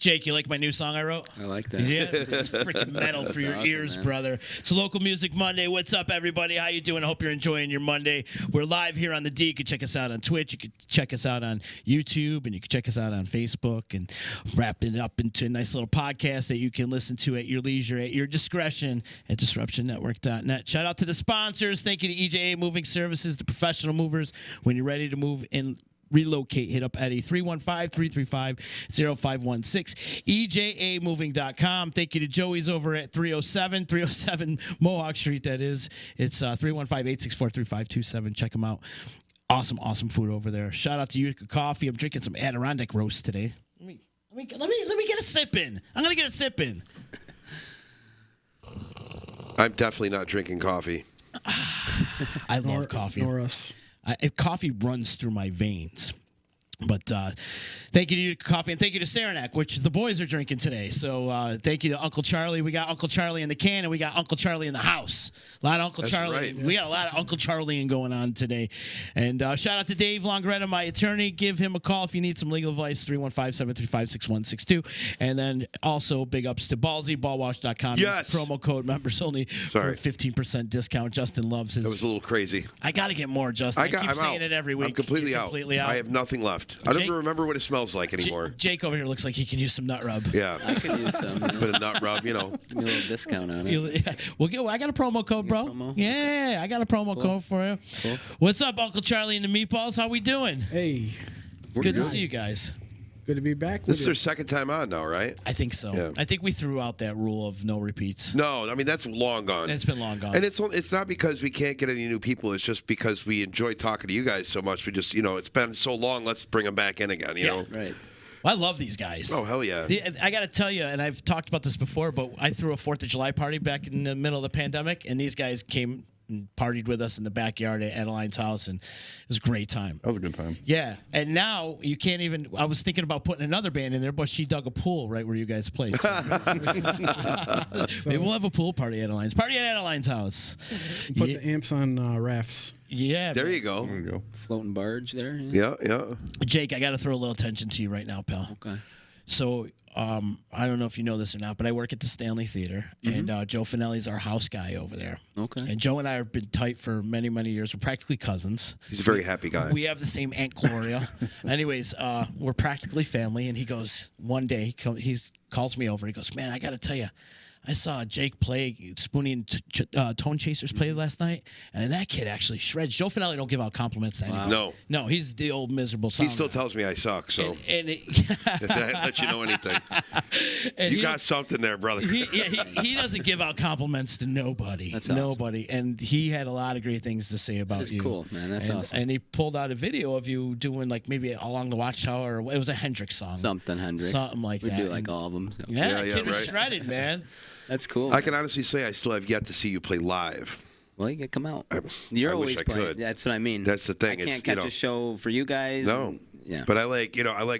Jake, you like my new song I wrote? I like that. Yeah, it's freaking metal for your awesome, ears, man. brother. It's Local Music Monday. What's up, everybody? How you doing? I hope you're enjoying your Monday. We're live here on the D. You can check us out on Twitch. You can check us out on YouTube, and you can check us out on Facebook, and wrap it up into a nice little podcast that you can listen to at your leisure, at your discretion, at disruptionnetwork.net. Shout out to the sponsors. Thank you to EJA Moving Services, the professional movers. When you're ready to move in, relocate, hit up Eddie, 315-335-0516, EJAmoving.com. Thank you to Joey's over at 307 Mohawk Street, that is. It's 315-864-3527. Check them out. Awesome food over there. Shout out to Utica Coffee. I'm drinking some Adirondack roast today. Let me get a sip in. I'm going to get a sip in. I'm definitely not drinking coffee. I love coffee. Nor us. Coffee runs through my veins. But thank you to Utica Coffee, and thank you to Saranac, which the boys are drinking today. So thank you to Uncle Charlie. We got Uncle Charlie in the can, and we got Uncle Charlie in the house. A lot of Uncle Charlie. Right. We got a lot of Uncle Charlie going on today. And shout out to Dave Longretta, my attorney. Give him a call if you need some legal advice, 315-735-6162. And then also big ups to Ballsy, ballwash.com. Yes. Promo code members only for a 15% discount. Justin loves his. That was a little crazy. I got to get more, Justin. I'm saying out. it every week. I'm completely out. I have nothing left. I don't even remember what it smells like anymore. Jake over here looks like he can use some nut rub. Yeah. I could use some. Bit of nut rub, you know. Give me a little discount on it. Yeah. I got a promo code, bro. Promo? Yeah, I got a promo code for you. Cool. What's up, Uncle Charlie and the Meatballs? How we doing? Hey, It's good to see you guys. good to be back. This is with their you. second time on now, right? I think so. Yeah. I think we threw out that rule of no repeats. No, I mean, that's long gone. It's been long gone. And it's not because we can't get any new people. It's just because we enjoy talking to you guys so much. We just, it's been so long. Let's bring them back in again, you know? Right. I love these guys. Oh, hell yeah. I got to tell you, and I've talked about this before, but I threw a 4th of July party back in the middle of the pandemic, and these guys came and partied with us in the backyard at Adeline's house, and it was a great time. That was a good time. Yeah, and now you can't even. I was thinking about putting another band in there, but she dug a pool right where you guys played. So. Maybe we'll have a pool party at Adeline's. Party at Adeline's house. Put the amps on rafts. Yeah. There you go. There you go. Floating barge there. Yeah. Jake, I got to throw a little attention to you right now, pal. Okay. So, I don't know if you know this or not, but I work at the Stanley Theater, and Joe Finelli's our house guy over there. Okay. And Joe and I have been tight for many, many years. We're practically cousins. He's a very happy guy. We have the same Aunt Gloria. Anyways, we're practically family, and he goes, one day, he calls me over. He goes, man, I got to tell you, I saw Jake play, Spoonie and Tone Chasers play last night, and that kid actually shreds. Joe Finelli don't give out compliments to anybody. No. He's the old miserable He sound still guy. tells me I suck, so And if that lets you know anything. and You got something there, brother. he doesn't give out compliments to nobody. That's awesome. Nobody. And he had a lot of great things to say about That's you. cool, man. That's awesome. And he pulled out a video of you doing like maybe Along the Watchtower. It was a Hendrix song. Something, Hendrix. Something like we that. do like all of them. So. Yeah, Yeah, kid was right. shredded, man. That's cool. I can honestly say I still have yet to see you play live. Well, you can come out. You're I wish always I playing. could. That's what I mean. That's the thing. I can't It's, catch a show for you guys. No. and- yeah. But I like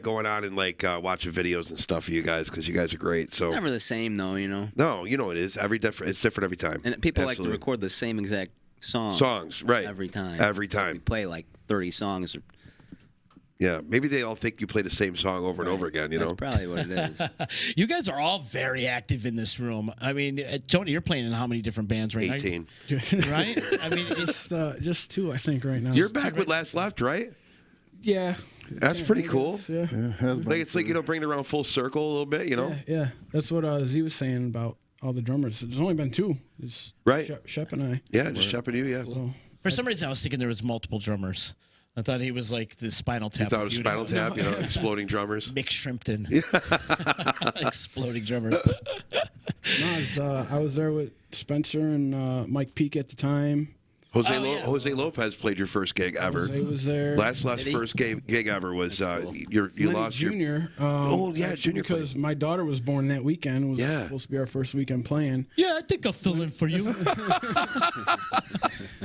going on and watching videos and stuff for you guys because you guys are great. So Never the same, though, no, it is it's different every time. And people like Absolutely. to record the same exact songs, right? every time. Every We time. play like 30 songs. Yeah, maybe they all think you play the same song over and over again. That's probably what it is. You guys are all very active in this room. I mean, Tony, you're playing in how many different bands right 18. now? Right? I mean, it's Just 2, I think, right now. You're back with Last Left, right? Yeah. That's pretty cool. Yeah. Yeah, it has been. Like it's like bring it around full circle a little bit, Yeah. That's what Z was saying about all the drummers. There's only been 2. It's Right. Shep and I. Yeah, just shepherding you. Yeah. So, for some reason, I was thinking there was multiple drummers. I thought he was like the Spinal Tap. You thought it was Spinal Tap, exploding drummers. Mick Shrimpton. Exploding drummer. no, I was there with Spencer and Mike Peake at the time. Jose Lopez played your first gig ever. Jose was there. Last first gig ever was cool. you Lenny lost your Junior. Junior because my daughter was born that weekend. It was supposed to be our first weekend playing. Yeah, I think I'll fill in for you.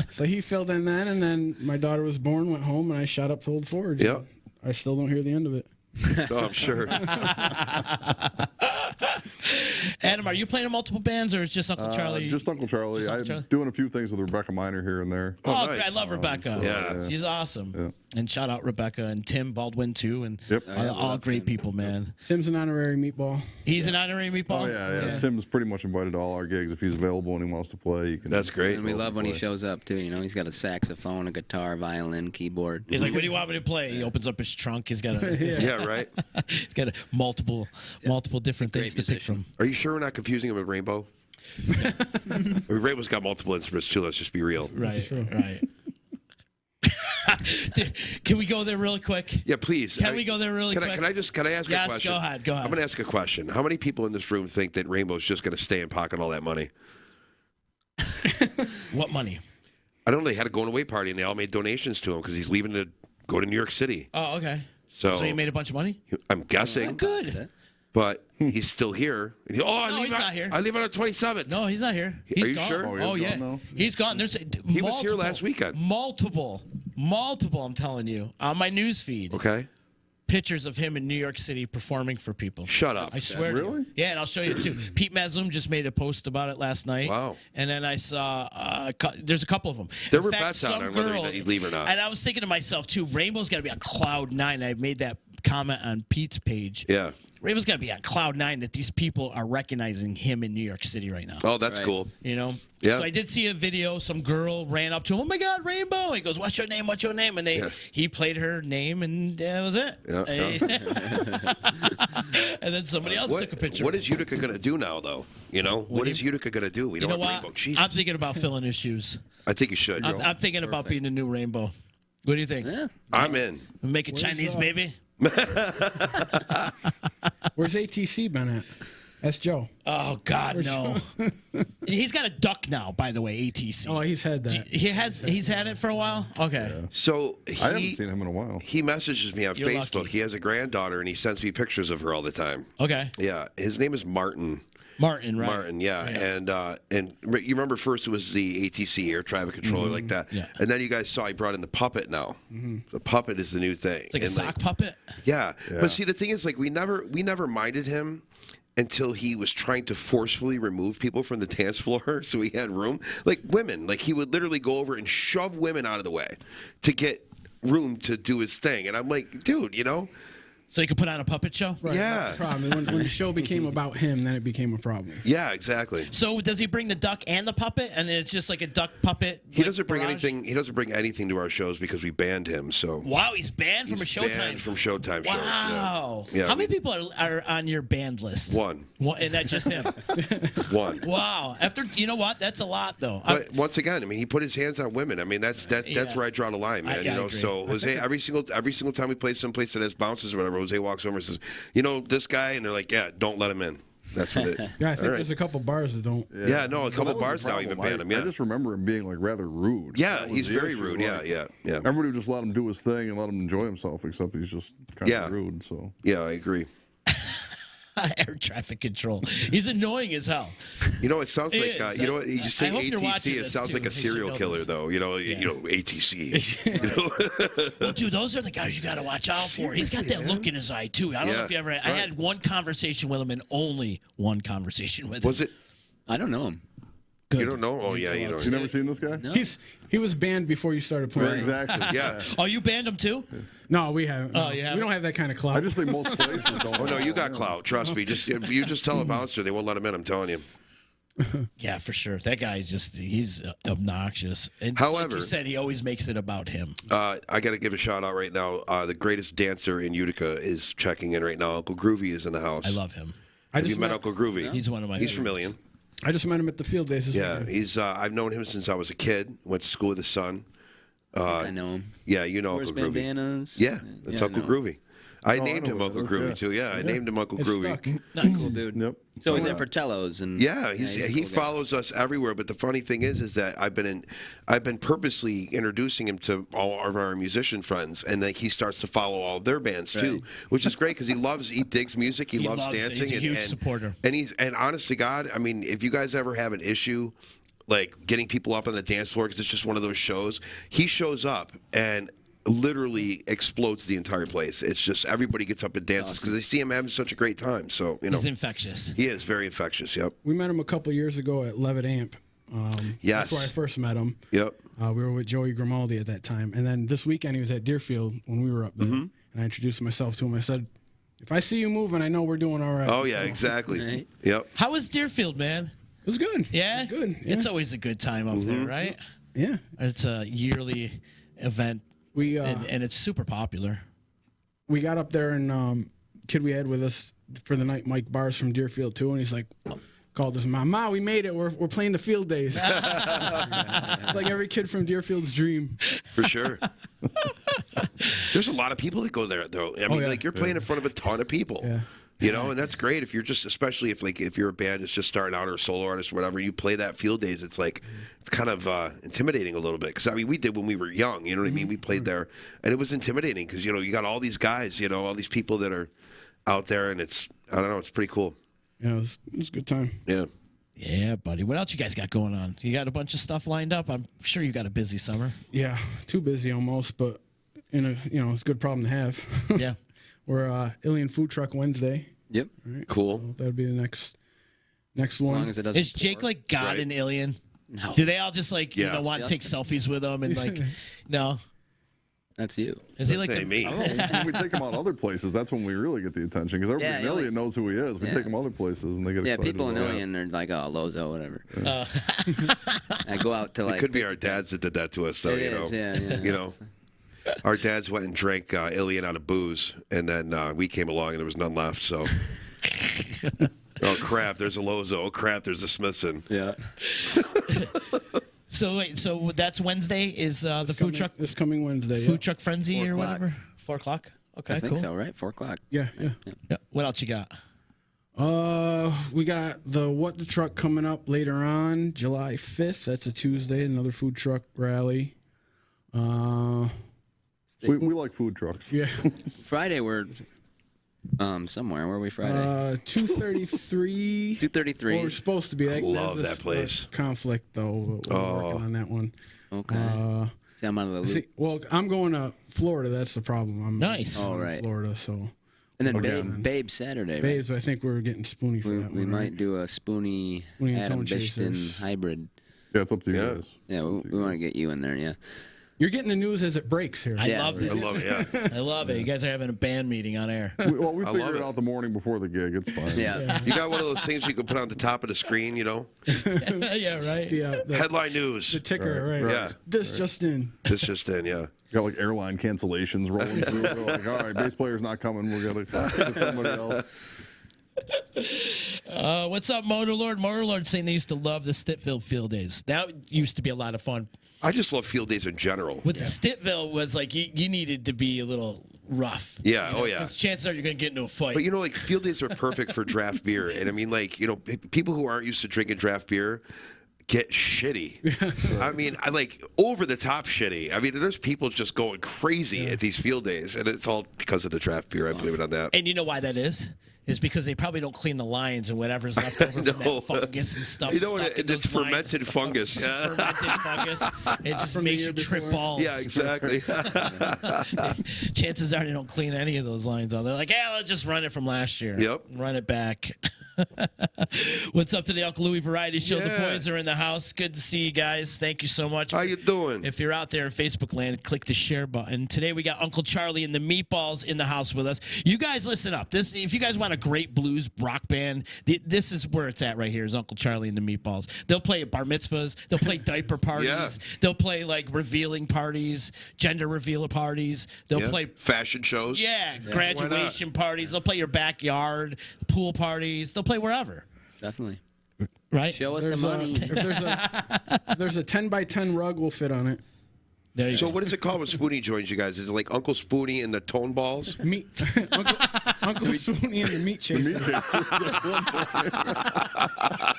So he filled in then, and then my daughter was born, went home, and I shot up to Old Forge. Yep. I still don't hear the end of it. Oh, I'm sure. Adam, are you playing in multiple bands, or is just Uncle Charlie? Just Uncle Charlie. Just Uncle I'm Charlie? doing a few things with Rebecca Minor here and there. Oh, nice. great. I love Rebecca. Yeah. She's awesome. Yeah. And shout out Rebecca and Tim Baldwin too, and Yep. all great people, man. Tim's an honorary meatball. He's an honorary meatball. Oh yeah. Tim's pretty much invited to all our gigs. If he's available and he wants to play, you can. That's great. And we love when he shows up too. You know, he's got a saxophone, a guitar, violin, keyboard. He's like, "What do you want me to play?" He opens up his trunk. He's got a Yeah, right. he's got multiple different things to pick from. Are you sure we're not confusing him with Rainbow? I mean, Rainbow's got multiple instruments too. Let's just be real. Right, right. Can we go there really quick? Yeah, please. Can we go there really quick? Can I ask Yes, a question? go ahead, go ahead. I'm going to ask a question. How many people in this room think that Rainbow's just going to stay and pocket all that money? What money? I don't know. They had a going away party and they all made donations to him because he's leaving to go to New York City. Oh, okay. So he made a bunch of money? I'm guessing. Good. But he's still here. And he's not here. I leave on the 27th. No, he's not here. He's you gone. sure? Oh, he's yeah. gone now? He's gone. There's He was here last weekend. Multiple, I'm telling you, on my news feed. Okay. Pictures of him in New York City performing for people. Shut up. I swear. to you. Really? Yeah, and I'll show you too. Pete Maslum just made a post about it last night. Wow. And then I saw there's a couple of them. There In were fact, bets out some on whether girl- he'd leave or not. And I was thinking to myself too, Rainbow's got to be on cloud nine. I made that comment on Pete's page. Yeah. Rainbow's got to be on cloud nine that these people are recognizing him in New York City right now. Oh, that's Right. cool. You know? Yeah. So I did see a video. Some girl ran up to him. Oh, my God, Rainbow. He goes, what's your name? What's your name? And he played her name, and that was it. Yeah. And then somebody else took a picture. What is Utica going to do now, though? You know? What do is you- Utica going to do? We You don't know have what? Rainbow. Jesus. I'm thinking about filling his shoes. I think you should. I'm thinking about being a new Rainbow. What do you think? Yeah. I'm in. Make a Chinese baby? Where's ATC been at? That's Joe. Oh, God, no. He's got a duck now, by the way, ATC. Oh, he's had that. He's had it for a while? Okay. So I haven't seen him in a while. he messages me on You're Facebook. lucky. He has a granddaughter, and he sends me pictures of her all the time. Okay. Yeah. His name is Martin. Martin, right? Martin, yeah. And you remember first it was the ATC, air traffic controller, like that. Yeah. And then you guys saw he brought in the puppet now. The puppet is the new thing. It's like a And, sock puppet? Yeah. But see, the thing is, like, we never minded him until he was trying to forcefully remove people from the dance floor so he had room. Like women, like he would literally go over and shove women out of the way to get room to do his thing. And I'm like, dude, you know? So you could put on a puppet show? Right, Yeah. that's the problem. When the show became about him, then it became a problem. Yeah, exactly. So does he bring the duck and the puppet, and it's just like a duck puppet? He like, doesn't bring barrage? anything. He doesn't bring anything to our shows because we banned him. So Wow, he's banned from a he's Showtime. banned from Showtime shows. Wow. Yeah, How many people are on your band list? One. And that's just him. One. Wow. After you know what? That's a lot though. But once again, I mean, he put his hands on women. I mean, that's where I draw the line, man. I you know, agree. so Jose, every single time we play someplace that has bounces or whatever, Jose walks over and says, "You know, this guy," and they're like, "Yeah, don't let him in." That's what it. Yeah, I think All right. there's a couple bars that don't. Yeah, no, a Well, couple that was the bars now problem. even ban him. Yeah, I just remember him being like rather rude. yeah, That was he's the very issue, rude. like, Yeah. Everybody would just let him do his thing and let him enjoy himself, except he's just kind Yeah. of rude. So Yeah, I agree. air traffic control. He's annoying as hell. You know, it sounds It like is. you know what you just I say hope you're watching ATC. It this, sounds too. like a You should serial know killer, this. though. You know, ATC. You know? Well, dude, those are the guys you got to watch out for. He's got that Seriously, look in his eye too. I don't know Yeah, if you ever. I right. had one conversation with him and only one conversation with him. Was it? I don't know him. Good. You don't know? Oh yeah, you know. you never seen this guy? No. He was banned before you started playing. Right, exactly. Yeah. Oh, you banned him too? No, we haven't. Oh, no. you haven't? We don't have that kind of clout. I just think most places don't. Oh no, you got clout. Trust me. You just tell a bouncer, they won't let him in. I'm telling you. Yeah, for sure. That guy is he's obnoxious. And like However- you said, he always makes it about him. I got to give a shout out right now. The greatest dancer in Utica is checking in right now. Uncle Groovy is in the house. I love him. Have you met Uncle Groovy? He's one of my He's from favorites. Million. I just met him at the field days. Yeah, he's. I've known him since I was a kid. Went to school with his son. I know him. Yeah, you know Wears Uncle Groovy. bandanas. Yeah, that's I Uncle know. Groovy. I I named know him who Uncle that is, Groovy yeah. too. Yeah, I named him Uncle It's Groovy. stuck. Nice. Cool dude. Yep. So he's in for Tellos and Yeah, he's a he cool guy. follows us everywhere. But the funny thing is that I've been purposely introducing him to all of our musician friends, and then he starts to follow all their bands too, Right. which is great because he digs music, he loves loves it. dancing, He's a and, huge and- supporter. And honest to God, I mean, if you guys ever have an issue like getting people up on the dance floor because it's just one of those shows, he shows up and. literally explodes the entire place. It's just everybody gets up and dances because they see him having such a great time. So He's infectious. he is very infectious. Yep. We met him a couple years ago at Levitt Amp. Yes. That's where I first met him. Yep. We were with Joey Grimaldi at that time. And then this weekend he was at Deerfield when we were up there. And I introduced myself to him. I said, if I see you moving, I know we're doing all right. Oh, yeah, So, exactly. Right. Yep. How was Deerfield, man? It was good. Yeah? It was good. Yeah. It's always a good time up there, right? Yeah. It's a yearly event, We and it's super popular. we got up there and kid we had with us for the night, Mike Bars from Deerfield too, and he's like, called us, Ma, we made it. We're playing the field days. It's like every kid from Deerfield's dream. For sure. There's a lot of people that go there, though. I mean, yeah. like, you're playing in front of a ton of people. Yeah. You know, and that's great if you're just, especially if you're a band that's just starting out or a solo artist or whatever, you play that field days, it's like, it's kind of intimidating a little bit. Because, I mean, we did when we were young, you know what I mean? We played there, and it was intimidating because, you know, you got all these guys, you know, all these people that are out there, and it's, I don't know, it's pretty cool. Yeah, it was a good time. Yeah. Yeah, buddy. What else you guys got going on? You got a bunch of stuff lined up? I'm sure you got a busy summer. Yeah, too busy almost, but it's a good problem to have. Yeah. We're Ilian Food Truck Wednesday. Yep. Right? Cool. So that'd be the next As one. long as it doesn't. Is Jake pour. like God Right. in Alien? No. Do they all just like Yeah. want to take selfies with him and like no? That's you. Is he like Hey, the, me. I don't know. When we take him out other places, that's when we really get the attention because everybody in Yeah, Elliot knows who he is. We Yeah. take him other places and they get Yeah, excited. people in about it. Ilion are like, oh, Lozo, whatever. I go out to It like. could be our dads that did that to us, though, It you know. is, yeah. You know. Our dads went and drank Ilian out of booze, and then we came along and there was none left, so. Oh, crap, there's a Lozo. Oh, crap, there's a Smithson. Yeah. so wait, so that's Wednesday is the food truck This coming Wednesday. food truck frenzy 4 or o'clock. whatever? 4 o'clock. Okay, I think cool. so, right? 4 o'clock. Yeah. Yeah. What else you got? We got the What the Truck coming up later on, July 5th. That's a Tuesday, another food truck rally. We like food trucks. Yeah. Friday, we're somewhere. Where are we Friday? 233. 2:33. Well, we're supposed to be. I love There's that place. Conflict, though. We're working on that one. Okay. See, I'm out of the loop. See, well, I'm going to Florida. That's the problem. I'm Nice. Oh, in right. Florida, so. And then Again. Babe Saturday, right? Babes, I think we're getting spoony for We, that we one. might right? do a Spoonie Spoonie and Adam Tone Bishton Chasers. hybrid. Yeah, it's up to you Yeah. guys. Yeah, we want to get you in there, yeah. You're getting the news as it breaks here. I Yeah. love I this. love it, yeah. I love it. You guys are having a band meeting on air. We love figured it it. out the morning before the gig. It's fine. Yeah. You got one of those things you can put on the top of the screen, you know? Yeah, right. the Headline news. the ticker, right? Right. Yeah. This just in. This just in, yeah. Got like airline cancellations rolling through. We're like, all right, bass player's not coming. We're gonna get somebody else. What's up, Motor Lord? Motor Lord saying they used to love the Stitville field days. That used to be a lot of fun. I just love field days in general. With the Stitville was like you needed to be a little rough. Yeah, oh, yeah. 'Cause chances are you're gonna get into a fight. But, you know, like, field days are perfect for draft beer. And, I mean, like, you know, people who aren't used to drinking draft beer get shitty. I mean, I like over-the-top shitty. I mean, there's people just going crazy at these field days. And it's all because of the draft beer. I blame it on that. And you know why that is? Is because they probably don't clean the lines and whatever's left over from No. that fungus and stuff. You know, stuck in it's those lines. fermented fungus. It's fermented fungus. It just From the makes year you trip before. balls. Yeah, exactly. Chances are they don't clean any of those lines out. They're like, yeah, let's just run it from last year. Yep. Run it back. What's up to the Uncle Louie Variety Show? The Yeah. boys are in the house. Good to see you guys. Thank you so much. How you doing? If you're out there in Facebook land, click the share button. Today we got Uncle Charlie and the Meatballs in the house with us. You guys listen up. If you guys want a great blues rock band, this is where it's at right here. Is Uncle Charlie and the Meatballs. They'll play at bar mitzvahs. They'll play diaper parties. Yeah. They'll play like revealing parties, gender reveal parties. They'll Yeah. play fashion shows. graduation parties. They'll play your backyard, pool parties. They'll play wherever. Definitely. Right? Show us the money. If there's a 10 by 10 rug, we'll fit on it. There you So go. what is it called when Spoonie joins you guys? Is it like Uncle Spoonie and the Tone Balls? Meat, Uncle Spoonie and the meat chaser.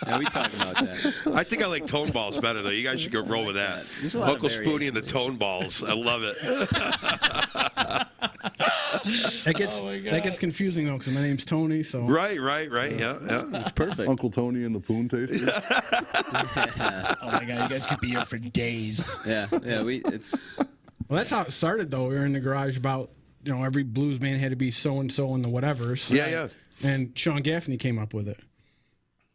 Yeah, we talked about that. I think I like Tone Balls better, though. You guys should go roll with that. There's a lot of Uncle Spoonie and the variations. Tone Balls. I love it. That gets confusing though, because my name's Tony. So Right. Yeah. Perfect. Uncle Tony and the Poon Tasters. Oh my God, you guys could be here for days. Yeah, it's Well, that's how it started, though. We were in the garage about, every blues band had to be so-and-so in the whatevers. Yeah. And Sean Gaffney came up with it.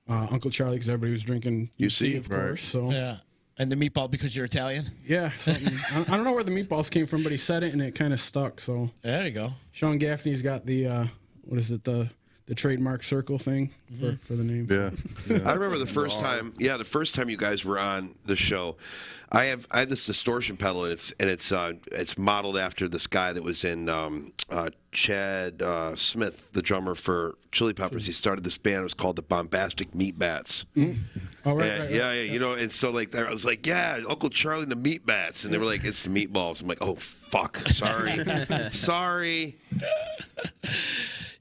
Uncle Charlie, because everybody was drinking UC, of course. So Yeah. And the meatball because you're Italian? yeah, something. I don't know where the meatballs came from, but he said it and it kind of stuck. So There you go. Sean Gaffney's got the what is it, the trademark circle thing for the name. Yeah. I remember the first time. Yeah, the first time you guys were on the show. I have this distortion pedal, and it's modeled after this guy that was in Chad Smith, the drummer for Chili Peppers. He started this band. It was called the Bombastic Meat Bats. Oh, right, And, right. yeah, and so like I was like, yeah, Uncle Charlie and the Meat Bats, and they were like, it's the Meatballs. I'm like, oh fuck, sorry.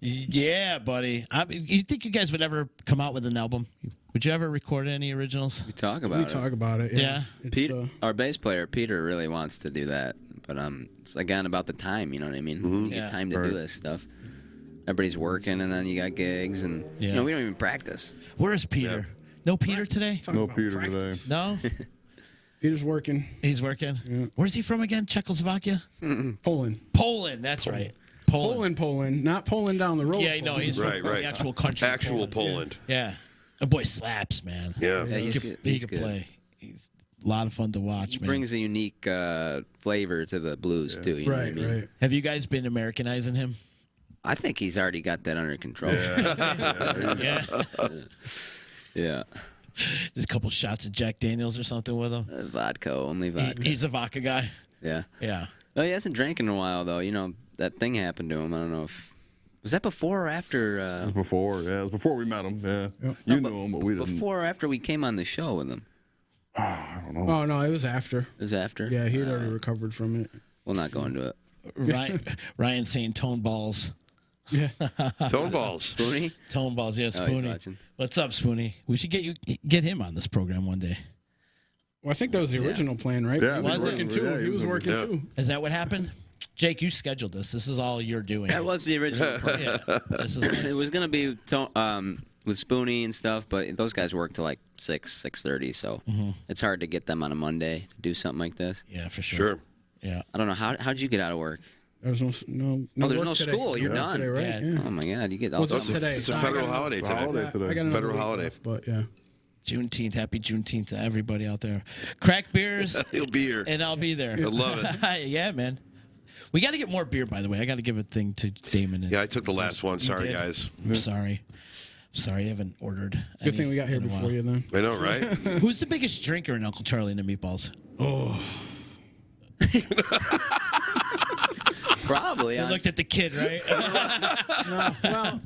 Yeah, buddy. You think you guys would ever come out with an album? Would you ever record any originals? We talk about We it. talk about it. Yeah. It's, Pete, our bass player Peter really wants to do that, but it's again about the time. You know what I mean? You Yeah. get time to do this stuff. Everybody's working, and then you got gigs, and we don't even practice. Where's Peter? No Peter today? No Peter today. No? Peter's working. He's working. Yeah. Where's he from again? Czechoslovakia? Poland. Poland, that's right. Poland. Not Poland down the road. Yeah, no, he's Right, from right. the actual country. Actual Poland. Yeah. The boy slaps, man. Yeah. Yeah, he's He good. can He's good. play. He's a lot of fun to watch, He man. brings a unique flavor to the blues too. You know what I Right, mean? right. Have you guys been Americanizing him? I think he's already got that under control. Yeah. Yeah. Just a couple shots of Jack Daniels or something with him. Vodka, only vodka. He's a vodka guy. Yeah. Yeah. Oh, he hasn't drank in a while though. You know that thing happened to him. I don't know if was that before or after. It was before we met him. Yeah, you knew him, but we didn't. Before or after we came on the show with him. I don't know. Oh, no, it was after. It was after. Yeah, he had already recovered from it. We'll not go into it. Ryan saying tone balls. Yeah. Tone balls. Spoony. Tone balls, yeah, Oh, he's Spoonie. watching. What's up, Spoonie? We should get him on this program one day. Well, I think that was the original plan, right? Yeah, he was was it? working too. Yeah, he was working yeah. too. Is that what happened? Jake, you scheduled this. This is all you're doing. That was the original plan. Yeah. This is It was gonna be with Spoony and stuff, but those guys work till like 6:30, so it's hard to get them on a Monday to do something like this. yeah, for sure. Sure. Yeah. I don't know how'd you get out of work? There was no Oh, there's work no today. school. You're No work done. Today, right? Yeah. Yeah. Oh my God, you get all What's up sorts of- today? It's a So I federal got- holiday It's a today. holiday today. I got another Federal week holiday. off, but yeah. Juneteenth. Happy Juneteenth to everybody out there. Crack beers, He'll be here. and I'll be there. I love it. Yeah, man. We got to get more beer, by the way. I got to give a thing to Damon. Yeah, I took the last one. You Sorry, did? guys. I'm sorry. I haven't ordered. Good thing we got here in a before while. you then. I know, right? Who's the biggest drinker in Uncle Charlie and the Meatballs? Probably. I looked at the kid, right? Well,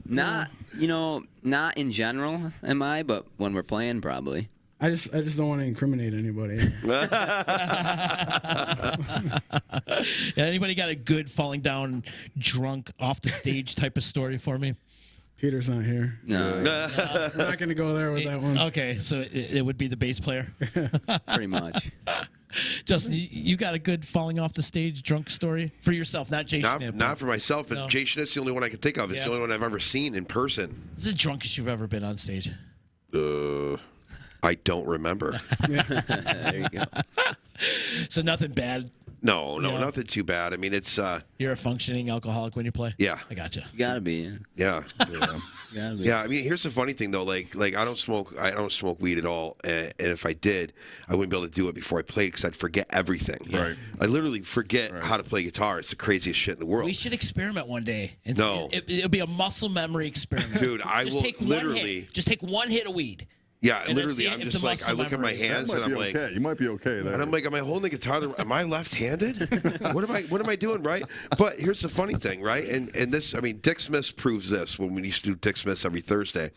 Not in general, am I? But when we're playing, probably. I just don't want to incriminate anybody. Anybody got a good falling down drunk off the stage type of story for me? Peter's not here. No, We're not going to go there with that one. Okay, so it would be the bass player. pretty much. Justin, you got a good falling off the stage drunk story for yourself, not Jay Schnapp. Not for myself, but No. Jay Schnitt's the only one I can think of. It's Yeah. the only one I've ever seen in person. What's the drunkest you've ever been on stage? I don't remember. There you go. So nothing bad. No, Yeah. nothing too bad. I mean, it's You're a functioning alcoholic when you play? yeah, I gotcha. You gotta be. yeah. Gotta be. Yeah, I mean, here's the funny thing though. Like I don't smoke weed at all, and if I did, I wouldn't be able to do it before I played because I'd forget everything. Right. I literally forget how to play guitar. It's the craziest shit in the world. We should experiment one day. And No. It'll be a muscle memory experiment. Dude, I Just will take one literally- hit. Just take one hit of weed. Yeah, And let's literally, see I'm if just the like I muscle look at my memory- hands That and might I'm be like, okay. You might be okay there. and I'm like, am I holding a guitar? Am I left-handed? What am I doing, right? But here's the funny thing, right? And this, I mean, Dick Smith proves this when we used to do Dick Smiths every Thursday.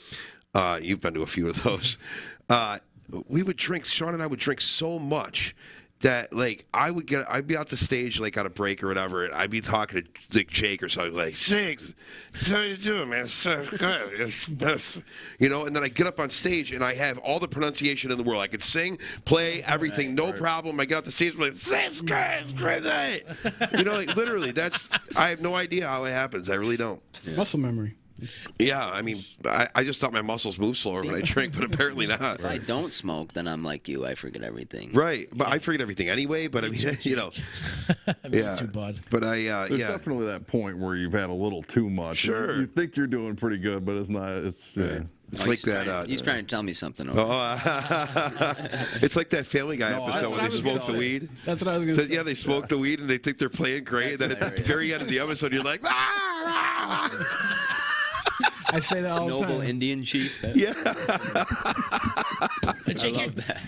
You've been to a few of those. We would drink. Sean and I would drink so much that like I'd be out the stage like on a break or whatever, and I'd be talking to like Jake or something like, "Jake, how you doing, man? It's so good, it's you know." And then I get up on stage and I have all the pronunciation in the world. I could sing, play, everything, no problem. I get off the stage like, "This guy's crazy," you know, like literally. I have no idea how it happens. I really don't. Muscle memory. Yeah, I mean, I just thought my muscles move slower when I drink, but apparently not. If I don't smoke, then I'm like you. I forget everything. Right, but I forget everything anyway. But I mean, you know, Me too, bud. But There's definitely that point where you've had a little too much. Sure. You think you're doing pretty good, but it's not. It's It's like that. He's trying to tell me something. It's like that Family Guy No, episode when they smoke the weed. That's what I was going to say. Yeah, they smoke the weed and they think they're playing great. And then at the very end of the episode, you're like, I say that all the Noble time. Indian chief. yeah.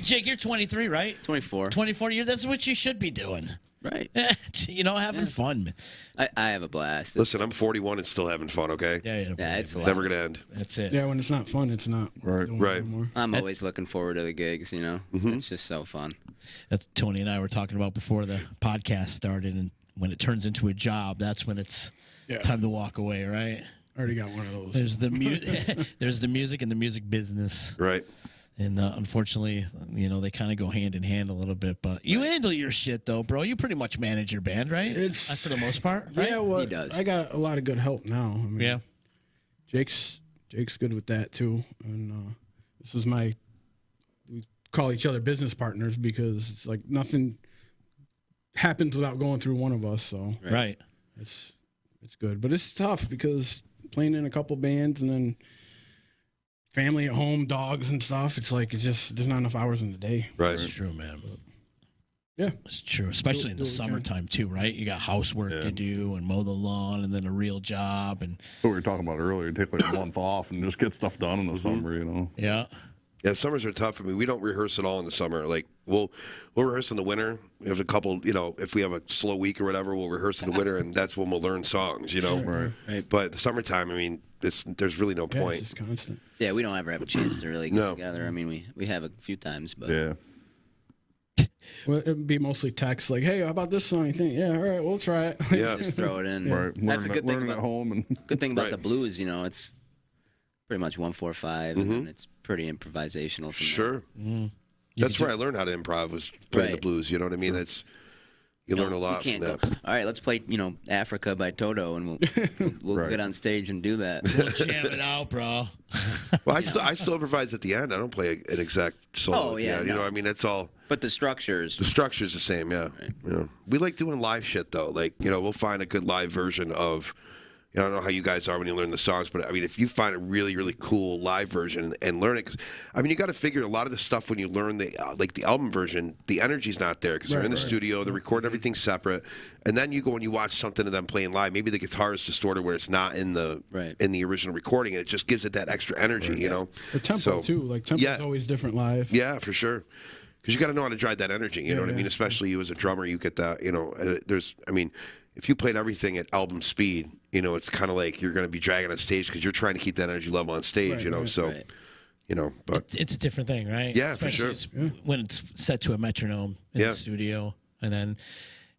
Jake, you're 23, right? 24. 24. That's what you should be doing. Right. You know, having fun. I have a blast. Listen, I'm 41 and still having fun, okay? Yeah, it's a lot. Never going to end. That's it. Yeah, when it's not fun, it's not. Right. Right. Anymore. I'm always looking forward to the gigs, you know? It's just so fun. That's Tony and I were talking about before the podcast started, and when it turns into a job, that's when it's time to walk away, right? Already got one of those. There's the there's the music and the music business, Right. and unfortunately, you know, they kind of go hand in hand a little bit. But you handle your shit though, bro. You pretty much manage your band, right? For the most part, right? Yeah, well, He does. I got a lot of good help now. I mean, Yeah. Jake's good with that too, and this is we call each other business partners because it's like nothing happens without going through one of us. So Right. it's good, but it's tough because playing in a couple bands and then family at home, dogs and stuff. It's like there's not enough hours in the day. Right. It's true, man. Yeah, It's true, especially in the do what we can. summertime too, right? You got housework to do and mow the lawn, and then a real job, and what we were talking about earlier. Take like a month off and just get stuff done in the summer. You know. yeah. Yeah, summers are tough. I mean, we don't rehearse at all in the summer. Like, we'll rehearse in the winter. We have a couple, you know, if we have a slow week or whatever, we'll rehearse in the winter, and that's when we'll learn songs, you know. Right. But the summertime, I mean, there's really no yeah, point. it's just constant. Yeah, we don't ever have a chance to really get No. together. I mean, we have a few times, but Yeah. Well, it'd be mostly text like, "Hey, how about this song? You think? Yeah, all right, we'll try it." Yeah. just throw it in. Right. That's a good thing learning about at home and good thing about Right. the blues. You know, it's pretty much 1-4-5, and then it's pretty improvisational. From Sure. That's where I learned how to improv, was playing the Right. blues. You know what I mean? You learn a You lot from can't go. that. All right, let's play. You know, Africa by Toto, and we'll Right. get on stage and do that. We'll jam it out, bro. Well, I still improvise at the end. I don't play an exact solo Oh, at the yeah, end. You no. know, I mean, it's all. But the structures. The structure's the same, yeah. You know, we like doing live shit though. Like, you know, we'll find a good live version of. You know, I don't know how you guys are when you learn the songs, but I mean, if you find a really, really cool live version and learn it, 'cause, I mean, you got to figure a lot of the stuff when you learn the album version, the energy's not there because they're in the studio, they're recording everything separate, and then you go and you watch something of them playing live. Maybe the guitar is distorted where it's not in the original recording, and it just gives it that extra energy. You know, The tempo too, like tempo's always different live. Yeah, for sure. Because you got to know how to drive that energy. You know what I mean? Especially you as a drummer, you get that. You know, if you played everything at album speed, you know, it's kind of like you're going to be dragging on stage because you're trying to keep that energy level on stage. You know, but It's a different thing, right? Yeah, for sure. When it's set to a metronome in the studio, and then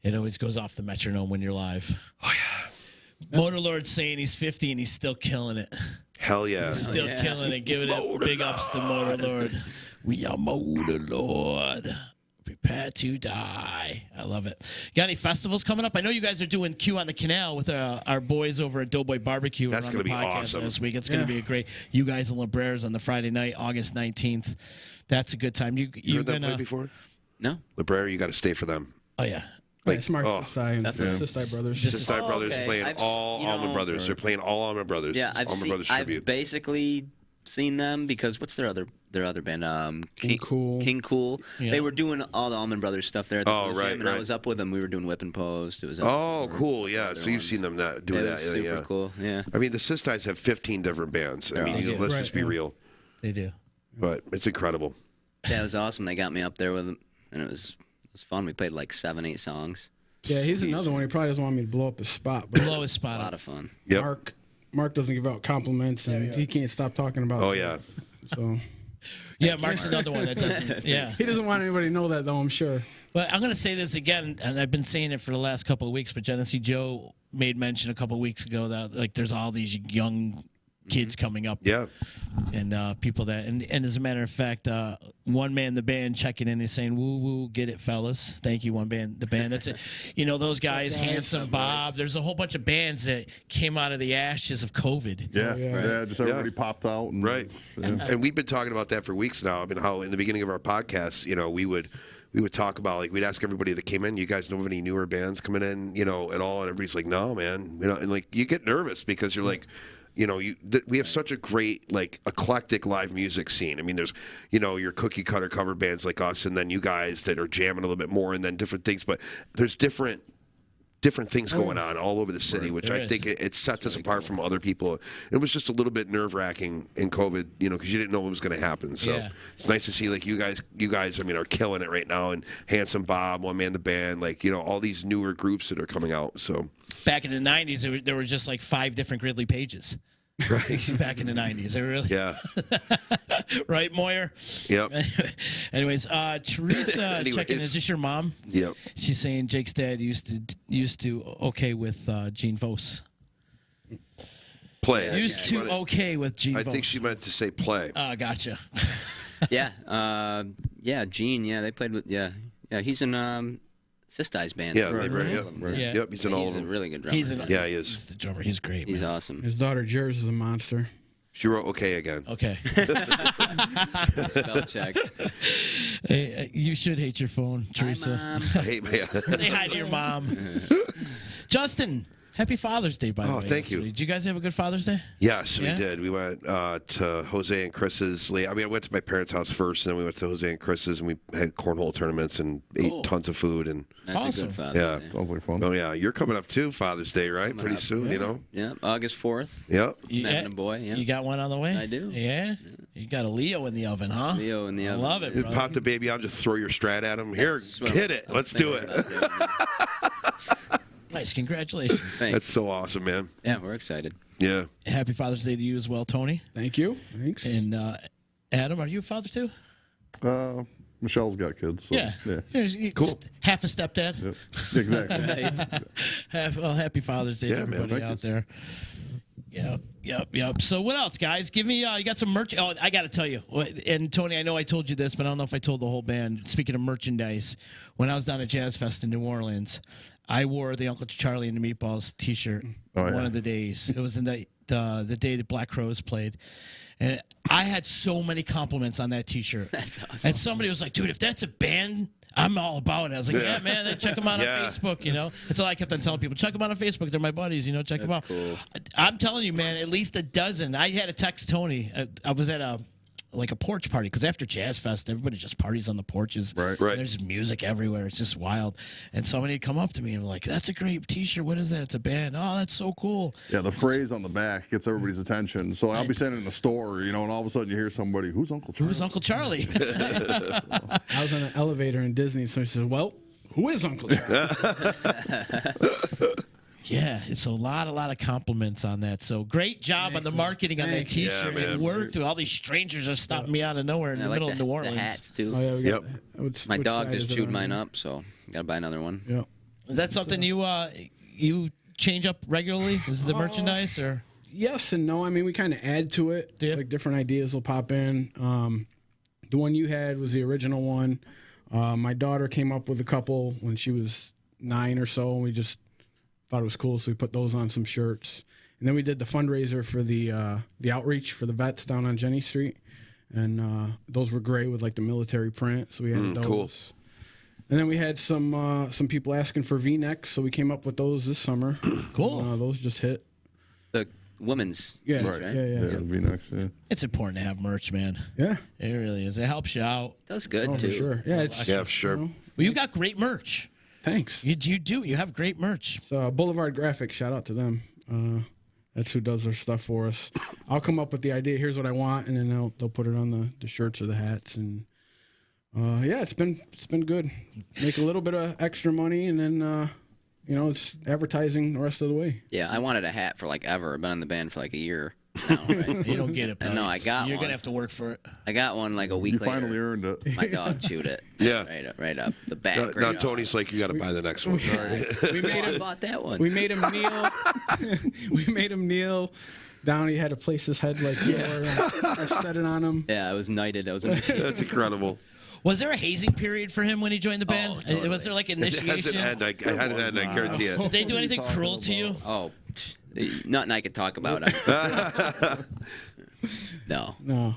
it always goes off the metronome when you're live. Oh yeah. Motorlord's saying he's 50 and he's still killing it. Hell yeah. Still killing it. Giving it big ups to Motorlord. We are Motorlord. Prepare to die. I love it. You got any festivals coming up? I know you guys are doing Q on the Canal with our boys over at Doughboy Barbecue. That's going to be awesome this week. It's going to be a great. You guys and LeBrers on the Friday night, August 19th. That's a good time. You heard them play before? No. LeBrère, you got to stay for them. Oh yeah. Smart Sistai and Sistai Brothers. Sistai Brothers okay. playing all Allman Brothers. They're playing all Allman Brothers. Yeah, Brothers I've tribute. basically seen them because what's their other band? King Cool. King Cool. Yeah. They were doing all the Allman Brothers stuff there at the Blues right, Jam, and I right. was up with them. We were doing Whip and Post. It was Cool. Yeah. So you've seen them do it that. was super cool. Yeah. I mean, the Sistais have 15 different bands. I mean, awesome. let's just be real. They do. But it's incredible. Yeah, it was awesome. They got me up there with them, and it was fun. We played like 7-8 songs. Yeah, he's another one. He probably doesn't want me to blow up his spot. But Blow his A spot lot up. of fun. Yep. Mark doesn't give out compliments, and he can't stop talking about. Oh, it. yeah. So Yeah, Mark's another one that doesn't. Yeah. he doesn't want anybody to know that, though. I'm sure. But I'm going to say this again, and I've been saying it for the last couple of weeks, but Genesee Joe made mention a couple of weeks ago that like there's all these young kids coming up. Yeah. And people that and as a matter of fact, one man the band checking in and saying, "Woo woo, get it, fellas." Thank you, one band the band. That's it. You know those guys, Handsome Bob. There's a whole bunch of bands that came out of the ashes of COVID. Yeah, just everybody popped out. And Right. And we've been talking about that for weeks now. I mean, how in the beginning of our podcast, you know, we would talk about, like, we'd ask everybody that came in, you guys know of any newer bands coming in, you know, at all? And everybody's like, no, man. You know, and like you get nervous because you're like, you know, we have such a great, like, eclectic live music scene. I mean, there's, you know, your cookie cutter cover bands like us, and then you guys that are jamming a little bit more, and then different things. But there's different things going on all over the city, which I think it sets us apart from other people. It was just a little bit nerve-wracking in COVID, you know, because you didn't know what was going to happen. So it's nice to see, like, you guys, I mean, are killing it right now. And Handsome Bob, One Man the Band, like, you know, all these newer groups that are coming out. So back in the 90s, there were just like 5 different Gridley pages. Right. Back in the 90s. They really? Yeah. Right, Moyer? Yep. Anyways, Teresa checking, is this your mom? Yep. She's saying Jake's dad used to okay with Gene Vos. Play. Used to okay with Gene Vos. I think she meant to say play. Gotcha. Yeah. Gene. Yeah, they played with. Yeah. He's in Sistai's band. Yeah, Right. Yeah. Yep, he's in all of He's a them. really good drummer. He is. He's the drummer. He's great. He's man. awesome. His daughter Jers is a monster. She wrote okay again. Okay. Spell check. Hey, you should hate your phone, Teresa. Hi, Mom. I hate my. Say hi to your mom. Justin, happy Father's Day, by the way. Oh, thank you. Did you guys have a good Father's Day? Yes, Yeah? we did. We went to Jose and Chris's. I went to my parents' house first, and then we went to Jose and Chris's, and we had cornhole tournaments and ate tons of food. And That's Awesome. a good Father's yeah, Day. Sounds like fun. oh yeah, you're coming up too, Father's Day, right? Pretty up. soon, you know. Yeah, August 4th. Yep. You, Having a boy, yeah. You got one on the way? I do. Yeah? You got a Leo in the oven, huh? Leo in the I oven. love it, You brother. pop the baby out, just throw your Strat at him. Here, That's what hit I'm- it. I'm Let's do thinking it. about doing. Nice. Congratulations. Thanks. That's so awesome, man. Yeah, we're excited. Yeah. Happy Father's Day to you as well, Tony. Thank you. Thanks. And Adam, are you a father too? Michelle's got kids. So, Yeah. Cool. Half a stepdad. Yep. Exactly. Happy Father's Day to Yeah, man, everybody thank out there. Yep. So what else, guys? Give me. You got some merch. Oh, I got to tell you. And Tony, I know I told you this, but I don't know if I told the whole band. Speaking of merchandise, when I was down at Jazz Fest in New Orleans, I wore the Uncle Charlie and the Meatballs T-shirt one of the days. It was in the day that Black Crowes played, and I had so many compliments on that T-shirt. That's awesome. And somebody was like, "Dude, if that's a band, I'm all about it." I was like, "Yeah, man, then check them out Yeah. on Facebook." You know, that's all I kept on telling people. Check them out on Facebook. They're my buddies. You know, check them out. Cool. I'm telling you, man, at least a dozen. I had to text Tony. I was at a porch party because after Jazz Fest, everybody just parties on the porches. Right. Right. There's music everywhere. It's just wild. And somebody had come up to me and were like, "That's a great T-shirt. What is that? It's a band. Oh, that's so cool." Yeah, the phrase on the back gets everybody's attention. So I'll be standing in the store, you know, and all of a sudden you hear somebody, "Who's Uncle Charlie?" Who's Uncle Charlie? I was in an elevator in Disney, so he said, "Well, who is Uncle Charlie?" Yeah, it's a lot of compliments on that. So great job on the marketing on that Thank you. T-shirt. Yeah, It man. worked. All these strangers are stopping me out of nowhere in I the like middle of New Orleans. The hats too. Oh yeah, we got, Yep. My dog just chewed mine up, so gotta buy another one. Yeah. Is that something you change up regularly? Is the merchandise or? Yes and no. I mean, we kind of add to it. Yeah. Like different ideas will pop in. The one you had was the original one. My daughter came up with a couple when she was 9 or so, and we just thought it was cool, so we put those on some shirts. And then we did the fundraiser for the outreach for the vets down on Jenny Street, and those were gray with like the military print, so we had those. Cool. And then we had some people asking for V-necks, so we came up with those this summer. Cool. Those just hit. The women's Yeah, tees, right. right? Yeah. Yeah, V-necks, yeah. It's important to have merch, man. Yeah. It really is. It helps you out. That's good Oh, too. for sure. Yeah, it's Yeah, for sure. you know, Well, you got great merch. thanks. You do. You have great merch. So Boulevard Graphics, shout out to them. That's who does their stuff for us. I'll come up with the idea. Here's what I want, and then they'll put it on the shirts or the hats, and yeah, it's been good. Make a little bit of extra money, and then it's advertising the rest of the way. Yeah, I wanted a hat for like ever. I've been in the band for like a year now, right? You don't get it, buddy. No, I got You're one. gonna have to work for it. I got one like a week You later. finally earned it. My dog chewed it. Yeah. Right up the back. Now, right now up. Tony's like, you got to buy the next one. We made I him. bought that one. We made him kneel. We made him kneel down. He had to place his head like I set it on him. Yeah, I was knighted. I was initiated. That's incredible. Was there a hazing period for him when he joined the band? totally. Was there like It initiation? hasn't end. I had it end. I guarantee it. Did they do anything cruel to you? Oh, nothing I could talk about. No. No,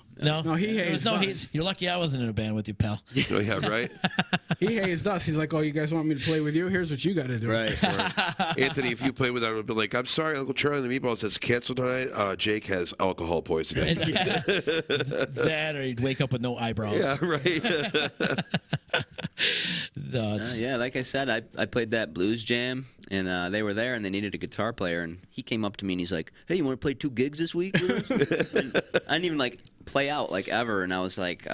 he There was hazed no us. haze. You're lucky I wasn't in a band with you, pal. Oh, yeah, right. He hazed us. He's like, "Oh, you guys want me to play with you? Here's what you got to do." Right. Anthony, if you played with that, I would be like, "I'm sorry, Uncle Charlie and the Meatballs has canceled tonight. Jake has alcohol poisoning." That, or you'd wake up with no eyebrows. Yeah, right. No, it's- Yeah, like I said, I played that blues jam, and they were there, and they needed a guitar player, and he came up to me, and he's like, "Hey, you want to play 2 gigs this week?" And I didn't even like play out like ever, and I was like,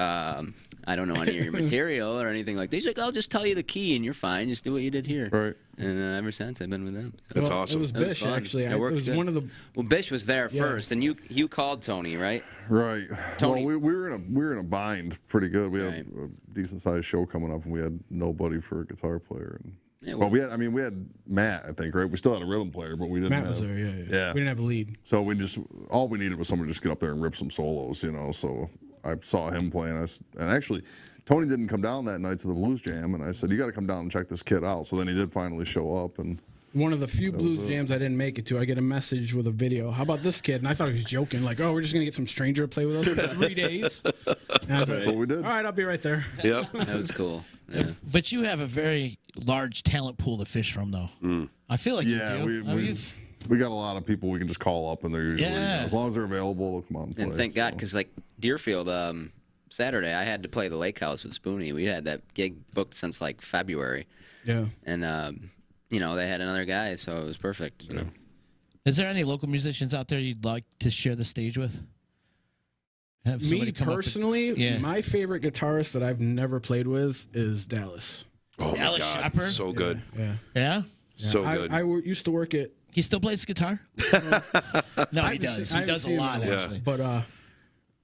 I don't know any of your material or anything like that. He's like, "I'll just tell you the key, and you're fine. Just do what you did here." Right. And ever since, I've been with them. So. That's Well, awesome. It was That was Bish fun. actually. It It worked was good. one of the. Well, Bish was there Yeah. first, and you called Tony, right? Right. Tony. Well, we were in a bind pretty good. We had Right. a decent sized show coming up, and we had nobody for a guitar player. And Yeah, well, we had Matt, I think, right? We still had a rhythm player, but we didn't. Matt have, was there. Yeah. Yeah. We didn't have a lead. So all we needed was someone to just get up there and rip some solos, So I saw him playing us, and actually, Tony didn't come down that night to the blues jam, and I said, "You got to come down and check this kid out." So then he did finally show up, and One of the few blues jams I didn't make it to. I get a message with a video. How about this kid? And I thought he was joking, like, "Oh, we're just gonna get some stranger to play with us for 3 days." And I was like, that's what we did. "All right, I'll be right there." Yep. that was cool. Yeah. But you have a very large talent pool to fish from, though. I feel like Yeah, you do. we got a lot of people we can just call up, and they're usually Yeah. as long as they're available, they'll come on and play. And thank God, so. because like Deerfield, Saturday I had to play the Lake House with Spoonie. We had that gig booked since like February, Yeah. and they had another guy, so it was perfect. You know, Is there any local musicians out there you'd like to share the stage with? Have Me somebody come up with- personally, Yeah. my favorite guitarist that I've never played with is Dallas. Oh, my Alice God. Shepard? So good. Yeah. Yeah? So good. I used to work at, He still plays guitar? No, he does. He does a lot, Yeah. actually. but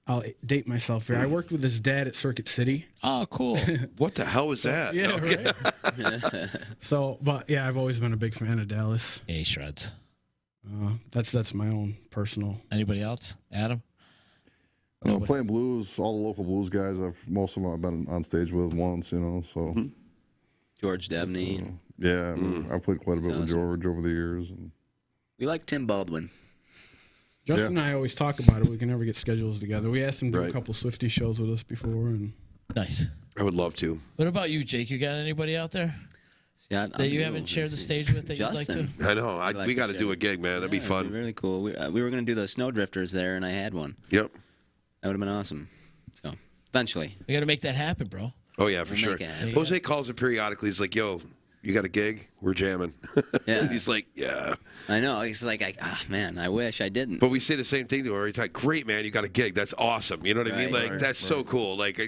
I'll date myself here. I worked with his dad at Circuit City. Oh, cool. What the hell was that? Yeah, Okay. right. So, but yeah, I've always been a big fan of Dallas. Hey, shreds. That's my own personal. Anybody else? Adam? Playing blues, all the local blues guys. Most of them I've been on stage with once, So George Debney. yeah, I've played quite a bit with Awesome. George over the years. And We like Tim Baldwin. Justin and I always talk about it. We can never get schedules together. We asked him to do a Right. couple Swifty shows with us before, and Nice. I would love to. What about you, Jake? You got anybody out there that you haven't shared the stage with that Justin. you'd like to? I know. I'd like We to got to share. do a gig, man. That'd be Yeah, fun. really cool. We were going to do the Snowdrifters there, and I had one. Yep. That would have been awesome. So eventually, We got to make that happen, bro. Oh, yeah, for We'll sure. make it happen. Jose calls it periodically. He's like, "Yo, you got a gig? We're jamming." Yeah. And he's like, "Yeah." I know. It's like, man, I wish I didn't. But we say the same thing to him every time. "Great, man. You got a gig. That's awesome." You know what I mean? Right, Like, right, that's so cool. Like,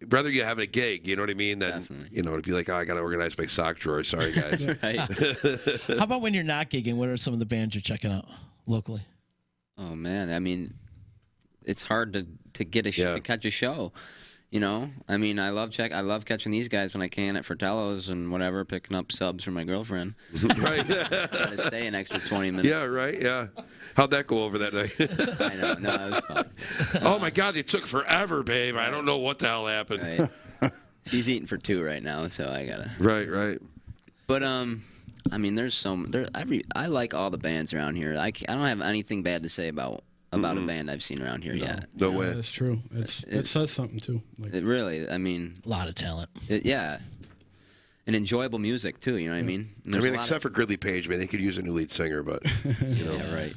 rather you having a gig, you know what I mean? Than, Definitely. it'd be like, "Oh, I got to organize my sock drawer. Sorry, guys." Right? How about when you're not gigging? What are some of the bands you're checking out locally? Oh man, I mean, it's hard to get Yeah. to catch a show. I mean, I love catching these guys when I can at Fratello's and whatever, picking up subs for my girlfriend. Right? Try to stay an extra 20 minutes. Yeah, right? Yeah. How'd that go over that night? I know. No, it was fun. Oh, my God. It took forever, babe. I don't know what the hell happened. Right. He's eating for 2 right now, so I gotta. Right. But I mean, I like all the bands around here. I don't have anything bad to say about a band I've seen around here yet. No yeah, way. that's true. It says something too. Like, It really, I mean, A lot of talent. yeah, and enjoyable music too. You know what I mean? And I there's mean, a lot except for Gridley Page, man. They could use a new lead singer, but yeah, right.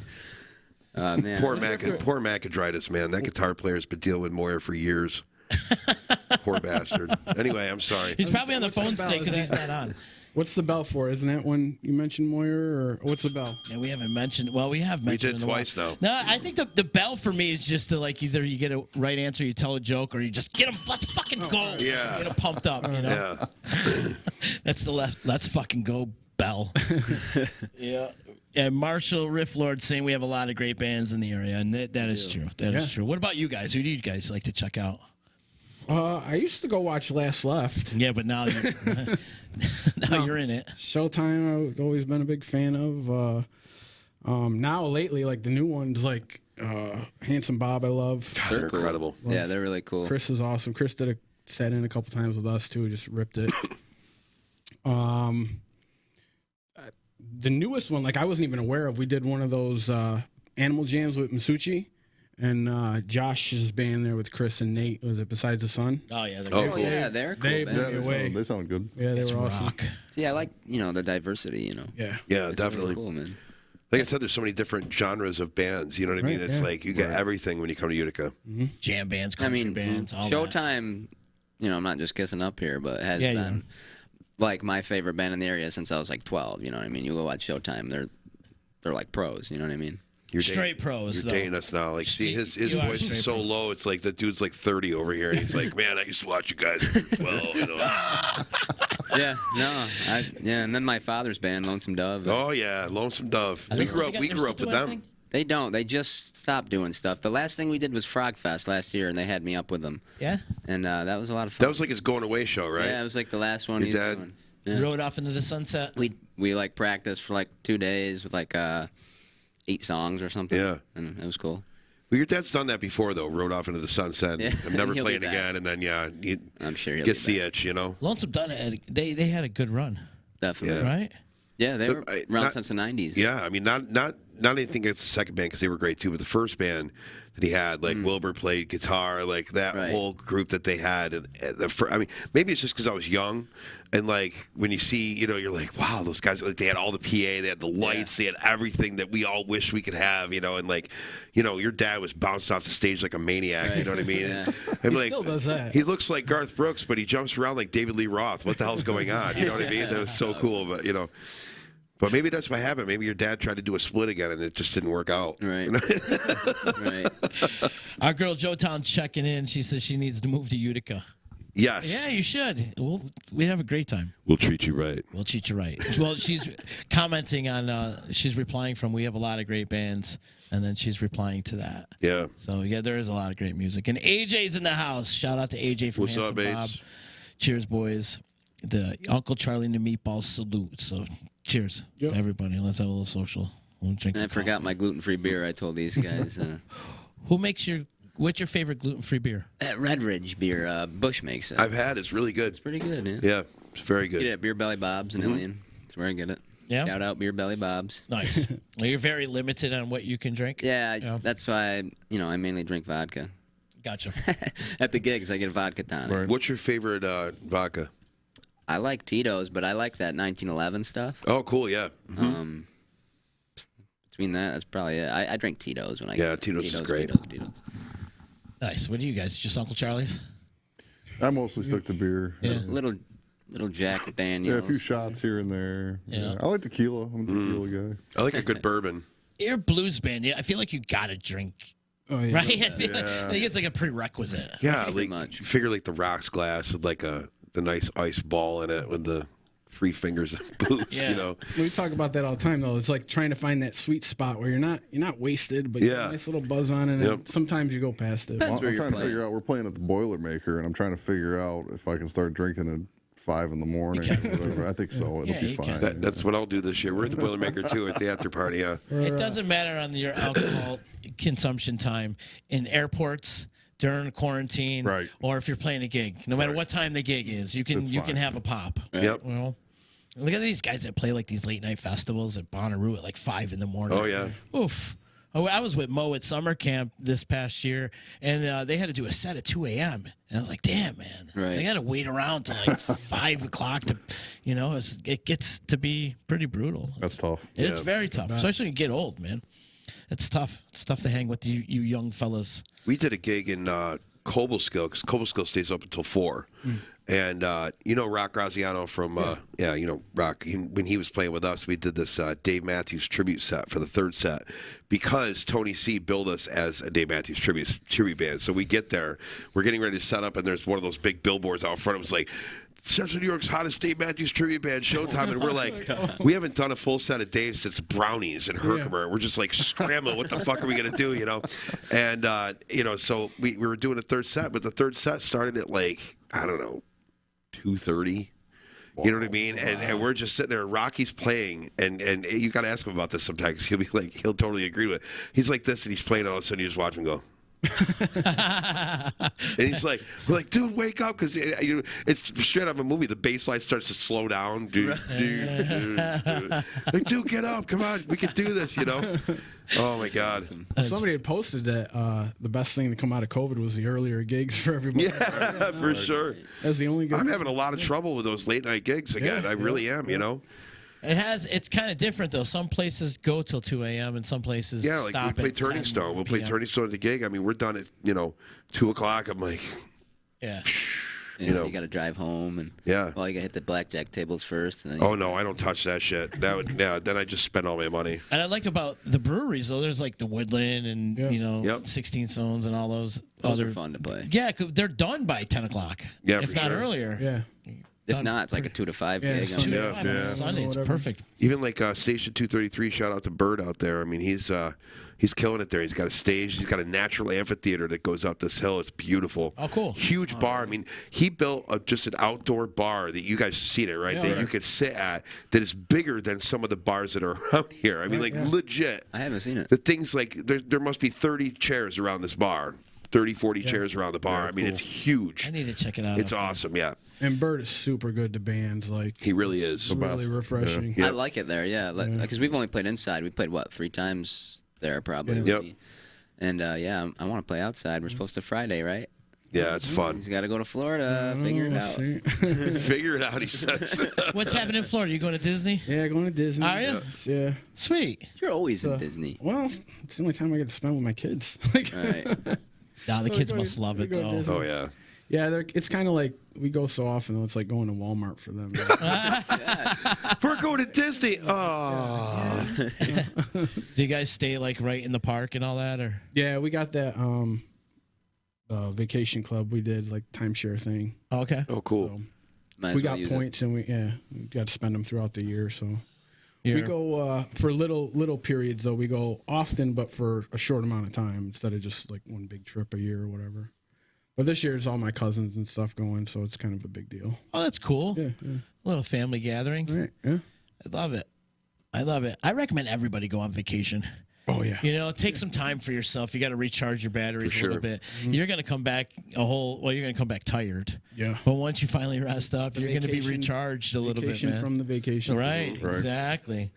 Man, poor Macadritis, man. That guitar player's been dealing with Moyer for years. Poor bastard. Anyway, I'm sorry. He's probably on the what's the phone bell? today because Is he's not on. what's the bell for? Isn't that when you mentioned Moyer, or what's the bell? Yeah, we haven't mentioned. Well, we have mentioned. did in a while. twice now. No, I think the bell for me is just to like either you get a right answer, you tell a joke, or you just get them. Let's fucking go. Yeah. Get them pumped up. You know. Yeah. That's the let's fucking go bell. Yeah. Yeah, Marshall Rifflord saying we have a lot of great bands in the area, and that is true. That is true. What about you guys? Who do you guys like to check out? I used to go watch Last Left. Yeah, but now you're in it. Showtime, I've always been a big fan of. Now lately, like the new ones, like Handsome Bob, I love. God, they're incredible. Yeah, they're really cool. Chris is awesome. Chris sat in a couple times with us too. Just ripped it. The newest one, like I wasn't even aware of. We did one of those animal jams with Masucci, and Josh's band there with Chris and Nate. Was it Besides the Sun? Oh yeah, they're Oh, great. cool. Yeah, they're cool. They band. blew me away. They sound good. Yeah, they It's were awesome. rock. See, I like the diversity. Yeah. Yeah, It's definitely. really cool, man. Like I said, there's so many different genres of bands. You know what I mean? Right, It's yeah. like you get everything when you come to Utica. Jam bands, I country mean, bands, all that. Showtime. I'm not just kissing up here, but has Yeah, you been like my favorite band in the area since I was like 12. You know what I mean? You go watch Showtime, they're like pros. You know what I mean? You're Straight pros, You're though. dating us now. Like, see, his You are voice straight is so pros. low. It's like the dude's like 30 over here, and he's like, "Man, I used to watch you guys at 12." You know? Yeah, no, and then my father's band, Lonesome Dove. Oh yeah, Lonesome Dove. Are they still We together? grew up Still with doing them. anything? They don't. They just stopped doing stuff. The last thing we did was Frog Fest last year, and they had me up with them, Yeah, and that was a lot of fun. That was like his going away show, right? Yeah, it was like the last one Your he's dad- doing. Yeah. rode off into the sunset. We like practiced for like 2 days with like 8 songs or something. Yeah. And it was cool. Well, your dad's done that before, though. Rode off into the sunset. Yeah. I'm never He'll be playing back. again, and then he I'm sure he'll gets be the back. itch, you know. Lonesome Dove, they had a good run, Definitely. Yeah. right? Yeah, they were I- around not- since the 90s. Yeah, I mean, not anything against the second band because they were great too, but the first band that he had, like Wilbur played guitar, like that Right. whole group that they had. And I mean, maybe it's just because I was young, and like when you see, you're like, wow, those guys, like they had all the PA, they had the lights, they had everything that we all wish we could have, and like, your dad was bouncing off the stage like a maniac, you know what I mean? Yeah. And He like, still does that. He looks like Garth Brooks, but he jumps around like David Lee Roth. What the hell's going on? You know what I mean? That was so cool, but But maybe that's what happened. Maybe your dad tried to do a split again, and it just didn't work out. Right. Right. Our girl Joetown checking in. She says she needs to move to Utica. Yes. Yeah, you should. We have a great time. We'll treat you right. We'll treat you right. Well, she's commenting on. She's replying from. We have a lot of great bands, and then she's replying to that. Yeah. So yeah, there is a lot of great music. And AJ's in the house. Shout out to AJ from What's Handsome up, Bob. Ace? Cheers, boys. The Uncle Charlie and the Meatballs salute. So cheers Yep. to everybody. Let's have a little social. We'll drink. And I the forgot coffee. my gluten-free beer I told these guys. What's your favorite gluten-free beer? At Red Ridge beer, Bush makes it. I've had. It's really good. It's pretty good, yeah. Yeah. It's very Get it good. at Beer Belly Bob's in Ilion. That's where I get it. Yeah? Shout out Beer Belly Bob's. Nice. Well, you're very limited on what you can drink. Yeah, Yeah. that's why I mainly drink vodka. Gotcha. At the gigs, I get a vodka tonic. Right. What's your favorite vodka? I like Tito's, but I like that 1911 stuff. Oh, cool. Yeah. Between that's probably it. I drink Tito's when I Yeah, get Tito's is great. Tito's. Nice. What do you guys? Just Uncle Charlie's? I mostly stick to beer. Yeah. Little Jack Yeah, Daniels. a few shots here and there. Yeah. I like tequila. I'm a tequila guy. I like a good bourbon. You're a blues band. Yeah, I feel like you gotta drink, Oh, yeah. right? I feel like, I think it's like a prerequisite. Yeah, Pretty like much. you figure like the rocks glass with like the nice ice ball in it with the 3 fingers of booze, Yeah. We talk about that all the time, though. It's like trying to find that sweet spot where you're not wasted, but you have Yeah. a nice little buzz on it. Yep. And sometimes you go past it. Depends I'm where you're trying to playing. figure out. We're playing at the Boilermaker, and I'm trying to figure out if I can start drinking at 5 in the morning. Or whatever. I think so. It'll Yeah, be you fine. can. That's what I'll do this year. We're at the Boilermaker too at the after party. Yeah. It doesn't matter on your alcohol consumption time in airports during quarantine, Right. or if you're playing a gig. No matter what time the gig is, you can That's can fine. have a pop. Yep. You know? Look at these guys that play like these late night festivals at Bonnaroo at like 5 in the morning. Oh yeah. Oof. Oh, I was with Mo at summer camp this past year, and they had to do a set at 2 a.m. And I was like, damn, man. Right. They got to wait around till like 5 o'clock to, it gets to be pretty brutal. That's tough. It's very tough, especially when you get old, man. It's tough. It's tough to hang with you young fellas. We did a gig in Cobleskill because Cobleskill stays up until 4. And Rock Graziano from Rock. When he was playing with us, we did this Dave Matthews tribute set for the third set because Tony C billed us as a Dave Matthews tribute band. So we get there, we're getting ready to set up, and there's one of those big billboards out front. It was like, Central New York's hottest Dave Matthews tribute band, Showtime. And we're like, we haven't done a full set of Dave since Brownies and Herkimer. We're just like scrambling. What the fuck are we going to do, And, so we were doing a third set, but the third set started at like, I don't know, 2:30. You know what I mean? And we're just sitting there. Rocky's playing, and you got to ask him about this sometimes. He'll be like, he'll totally agree with it. He's like this, and he's playing. All of a sudden, you just watch him go. And he's like, we're like, dude, wake up, because it's straight out of a movie. The bass line starts to slow down. Dude, like, dude, get up, come on, we can do this, you know. Oh my God. Somebody had posted that the best thing to come out of COVID was the earlier gigs for everybody. Yeah, for sure. That's the only good. I'm having a lot of trouble with those late night gigs again. I really am, you know. It's kind of different though. Some places go till 2 a.m. and some places Yeah, like stop we play at Turning 10 Stone. We'll play p.m. Turning Stone at the gig. I mean, we're done at 2 o'clock. I'm like, Yeah. You know, you got to drive home, and Yeah. well, you got to hit the blackjack tables first. And then oh no, I don't touch that shit. Then I just spend all my money. And I like about the breweries though. There's like the Woodland and Yep. 16 Stones and all those. those other are fun to play. Yeah, they're done by 10 o'clock. Yeah, if for not sure. earlier. Yeah. If not, it's like a 2 to 5 Yeah, gig. Sunday. 2 Yeah, to 5 on yeah. a Sunday. It's Whatever. perfect. Even like Station 233. Shout out to Bird out there. I mean, he's killing it there. He's got a stage. He's got a natural amphitheater that goes up this hill. It's beautiful. Oh, cool. Huge bar. I mean, he built just an outdoor bar that you guys seen it, right? Yeah, that right. you could sit at. That is bigger than some of the bars that are around here. I mean, legit. I haven't seen it. The thing's like there must be 30 chairs around this bar. 30, 40 chairs around the bar. I mean, it's huge. I need to check it out. It's up there. awesome, yeah. And Bird is super good to bands. Like He really is. it's really best. refreshing. Yeah. I like it there, yeah. Because we've only played inside. We played, 3 times there probably. Yep. And, yeah, I want to play outside. We're supposed to Friday, right? Yeah, it's fun. He's got to go to Florida, figure it out. See? Figure it out, he says. What's happening in Florida? You going to Disney? Yeah, going to Disney. Are you? Yeah. Sweet. You're always in Disney. Well, it's the only time I get to spend with my kids. Like, Right. Nah, the So kids we go- must love we it go though. Disney. Oh, yeah. yeah, it's kind of like we go so often, though. It's like going to Walmart for them. We're going to Disney. Oh. Do you guys stay like right in the park and all that, or? yeah, we got that vacation club. We did like timeshare thing. Oh, okay. Oh, cool. So Might as we well got use points, and we got to spend them throughout the year. So we You're- go for little periods though. We go often, but for a short amount of time instead of just like one big trip a year or whatever. But this year it's all my cousins and stuff going, so it's kind of a big deal. Oh, that's cool. Yeah. Little family gathering. All right. Yeah. I love it. I love it. I recommend everybody go on vacation. Oh yeah. You know, take some time for yourself. You got to recharge your batteries For a little sure. bit. You're going to come back you're going to come back tired. Yeah. But once you finally rest up, you're going to be vacation- recharged a little bit, Vacation man. from the vacation. Right, exactly.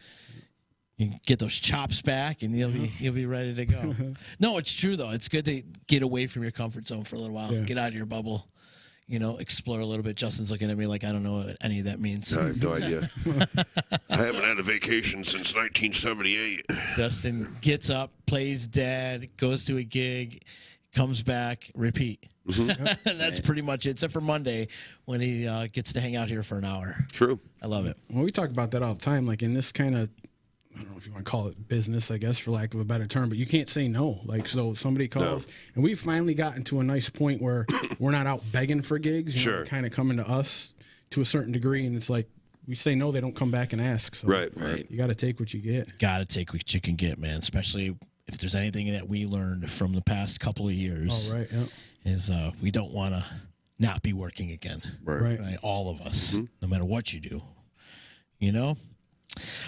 You get those chops back, and you'll be ready to go. No, it's true though. It's good to get away from your comfort zone for a little while. Yeah. Get out of your bubble. You know, explore a little bit. Justin's looking at me like I don't know what any of that means. I have no idea. I haven't had a vacation since 1978. Justin gets up, plays dad, goes to a gig, comes back, repeat. And that's pretty much it, except for Monday when he gets to hang out here for an hour. True. I love it. Well, we talk about that all the time. Like in this kind of, I don't know if you want to call it business, I guess, for lack of a better term, but you can't say no. Like, so somebody calls, and we've finally gotten to a nice point where we're not out begging for gigs. You know, Sure. kind of coming to us to a certain degree, and it's like we say no, they don't come back and ask. So Right. you got to take what you get. Got to take what you can get, man. Especially if there's anything that we learned from the past couple of years, All right. Yeah. is we don't want to not be working again. Right. Right? All of us, no matter what you do. You know?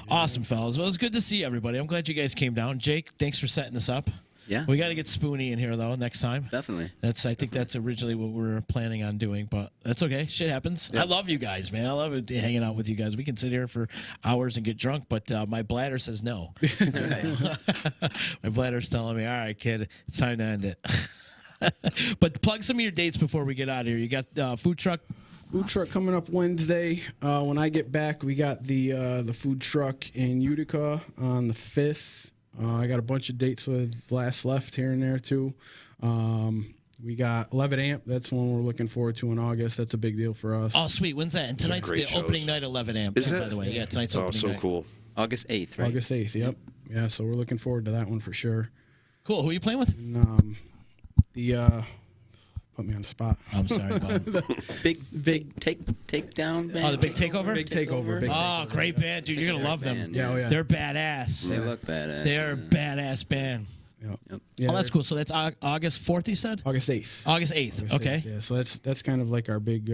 Awesome, fellas. Well, it's good to see everybody. I'm glad you guys came down. Jake, thanks for setting this up. Yeah. We got to get Spoonie in here, though, next time. Definitely. I think that's originally what we were planning on doing, but that's okay. Shit happens. I love you guys, man. I love it, hanging out with you guys. We can sit here for hours and get drunk, but my bladder says no. My bladder's telling me, all right, kid, it's time to end it. But plug some of your dates before we get out of here. You got food truck. Food truck coming up Wednesday. When I get back, we got the food truck in Utica on the 5th. I got a bunch of dates with Last Left here and there too. We got 11 Amp. That's one we're looking forward to in August. That's a big deal for us. Oh, sweet. When's that? And tonight's the great opening shows. night, 11 Amp. Is by it? the way. Yeah, tonight's Oh, opening so night. cool. August 8th, right? August 8th. Yep. Yeah. So we're looking forward to that one for sure. Cool. Who are you playing with? And, put me on the spot. I'm sorry, Bob. Big take down band. Oh, the Big Takeover? Big Takeover. Big Oh, great band, dude. You're going to love them. band, Yeah. Oh yeah. They're badass. They look badass. They're a badass band. Yep. Oh, that's cool. So that's August 4th, you said? August 8th. August 8th. August Okay. 8th, yeah. So that's kind of like our big,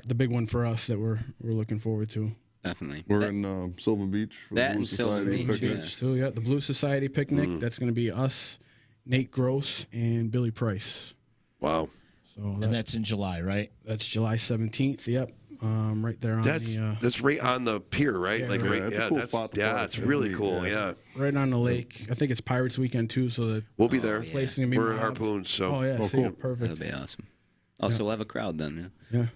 the big one for us that we're looking forward to. Definitely. We're in Sylvan Beach. For that the Blue and Sylvan Society Beach, picnic. yeah. So yeah, the Blue Society picnic. That's going to be us, Nate Gross, and Billy Price. Wow. So And that's in July, right? that's July 17th. Yep, right there on That's right on the pier, right? Yeah, like right. right. It's a cool spot to Yeah, play. it's It's really neat, cool. yeah. Yeah, right on the lake. I think it's Pirates Weekend too, so the we'll be there. place is gonna be We're at mobbed. Harpoons, so Oh yeah, Oh, see, cool. perfect. That'll be awesome. Also, we'll have a crowd then. Yeah.